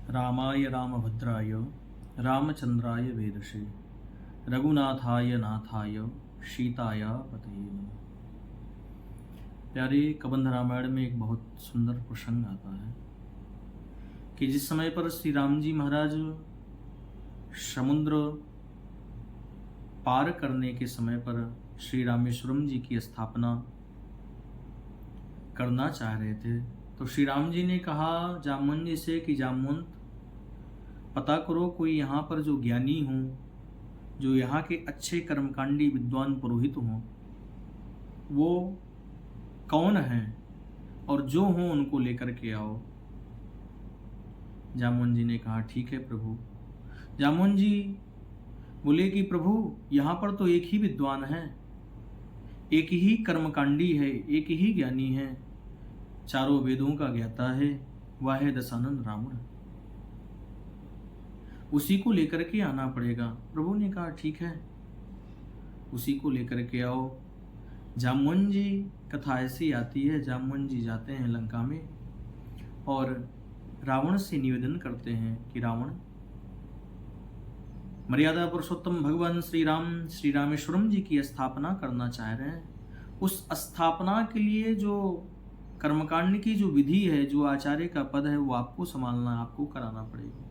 रामाय रामभद्राय रामचंद्राय वेदसे रघुनाथाय नाथाय सीताय पतये नमः। प्यारे कबंध रामायण में एक बहुत सुंदर प्रसंग आता है कि जिस समय पर श्री राम जी महाराज समुद्र पार करने के समय पर श्री रामेश्वरम जी की स्थापना करना चाह रहे थे, तो श्री राम जी ने कहा जामुन जी से कि जामुन पता करो कोई यहाँ पर जो ज्ञानी हो, जो यहाँ के अच्छे कर्मकांडी विद्वान पुरोहित हों, वो कौन हैं और जो हो उनको लेकर के आओ। जामुन जी ने कहा ठीक है प्रभु। जामुन जी बोले कि प्रभु यहाँ पर तो एक ही विद्वान है, एक ही कर्मकांडी है, एक ही ज्ञानी है, चारों वेदों का ज्ञाता है, वह है दशानन रावण, उसी को लेकर के आना पड़ेगा। प्रभु ने कहा ठीक है, उसी को लेकर के आओ। जामुन जी, कथा ऐसी आती है, जामुन जी जाते हैं लंका में और रावण से निवेदन करते हैं कि रावण, मर्यादा पुरुषोत्तम भगवान श्री रामेश्वरम जी की स्थापना करना चाह रहे हैं। उस स्थापना के लिए जो कर्मकांड की जो विधि है, जो आचार्य का पद है, वो आपको संभालना, आपको कराना पड़ेगा।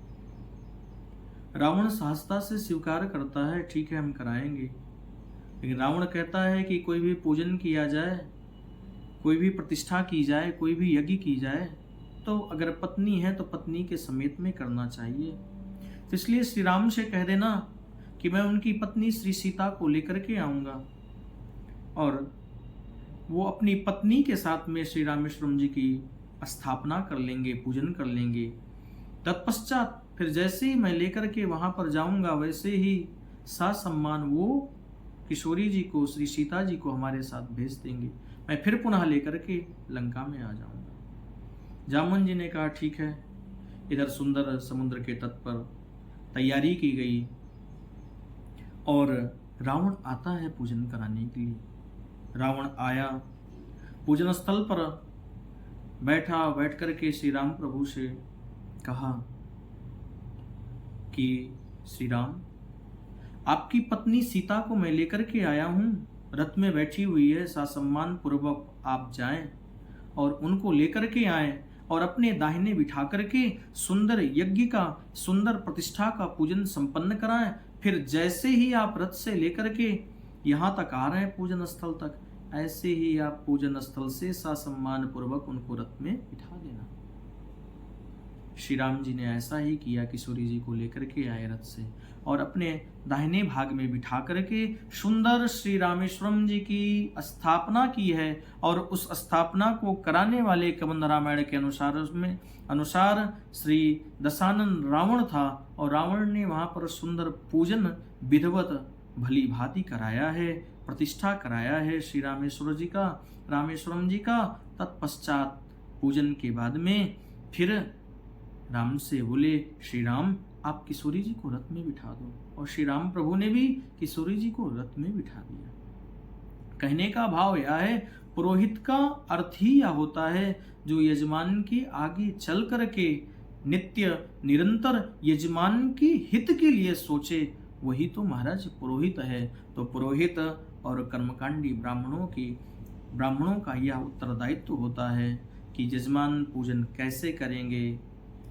रावण सहजता से स्वीकार करता है, ठीक है हम कराएंगे। लेकिन रावण कहता है कि कोई भी पूजन किया जाए, कोई भी प्रतिष्ठा की जाए, कोई भी यज्ञ की जाए, तो अगर पत्नी है तो पत्नी के समेत में करना चाहिए। तो इसलिए श्री राम से कह देना कि मैं उनकी पत्नी श्री सीता को लेकर के आऊँगा और वो अपनी पत्नी के साथ में श्री रामेश्वरम जी की स्थापना कर लेंगे, पूजन कर लेंगे। तत्पश्चात फिर जैसे ही मैं लेकर के वहाँ पर जाऊँगा, वैसे ही ससम्मान वो किशोरी जी को, श्री सीता जी को हमारे साथ भेज देंगे, मैं फिर पुनः लेकर के लंका में आ जाऊँगा। जामुन जी ने कहा ठीक है। इधर सुंदर समुद्र के तट पर तैयारी की गई और रावण आता है पूजन कराने के लिए। रावण आया, पूजन स्थल पर बैठा, बैठ करके श्री राम प्रभु से कहा कि श्री राम, आपकी पत्नी सीता को मैं लेकर के आया हूँ, रथ में बैठी हुई है, ससम्मान पूर्वक आप जाएं और उनको लेकर के आएं और अपने दाहिने बिठा करके सुंदर यज्ञ का, सुंदर प्रतिष्ठा का पूजन संपन्न कराएं। फिर जैसे ही आप रथ से लेकर के यहाँ तक आ रहे हैं पूजन स्थल तक, ऐसे ही आप पूजन स्थल से ससम्मान पूर्वक उनको रथ में बिठा देना। श्री राम जी ने ऐसा ही किया, किशोरी जी को लेकर के आए रथ से और अपने दाहिने भाग में बिठा करके सुंदर श्री रामेश्वरम जी की स्थापना की है। और उस स्थापना को कराने वाले कबंध रामायण के अनुसार श्री दशानन रावण था और रावण ने वहाँ पर सुंदर पूजन विधिवत भली भांति कराया है, प्रतिष्ठा कराया है श्री रामेश्वरम जी का। तत्पश्चात पूजन के बाद में फिर राम से बोले श्री राम, आप किशोरी जी को रथ में बिठा दो। और श्री राम प्रभु ने भी किशोरी जी को रथ में बिठा दिया। कहने का भाव यह है, पुरोहित का अर्थ ही यह होता है जो यजमान के आगे चल करके नित्य निरंतर यजमान की हित के लिए सोचे, वही तो महाराज पुरोहित है। तो पुरोहित और कर्मकांडी ब्राह्मणों का यह उत्तरदायित्व होता है कि यजमान पूजन कैसे करेंगे,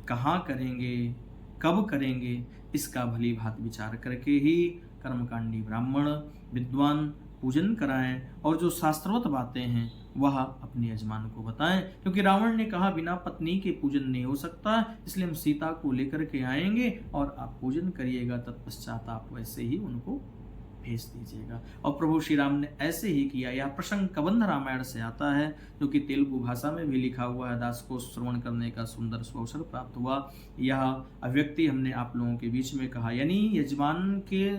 कहाँ करेंगे, कब करेंगे, इसका भली भांति विचार करके ही कर्मकांडी ब्राह्मण विद्वान पूजन कराएं और जो शास्त्रोक्त बातें हैं वह अपने यजमान को बताएं। क्योंकि रावण ने कहा बिना पत्नी के पूजन नहीं हो सकता, इसलिए हम सीता को लेकर के आएंगे और आप पूजन करिएगा, तत्पश्चात आप वैसे ही उनको भेज दीजिएगा। और प्रभु श्री राम ने ऐसे ही किया। यह प्रसंग कबंध रामायण से आता है, जो कि तेलुगु भाषा में भी लिखा हुआ है। दास को श्रवण करने का सुंदर अवसर प्राप्त हुआ। यह अभिव्यक्ति हमने आप लोगों के बीच में कहा, यानी यजमान के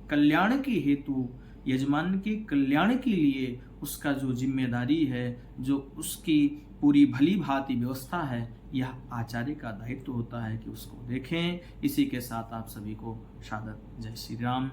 कल्याण के हेतु, यजमान के कल्याण के लिए उसका जो जिम्मेदारी है, जो उसकी पूरी भली भांति व्यवस्था है, यह आचार्य का दायित्व होता है कि उसको देखें। इसी के साथ आप सभी को सादर जय श्री राम।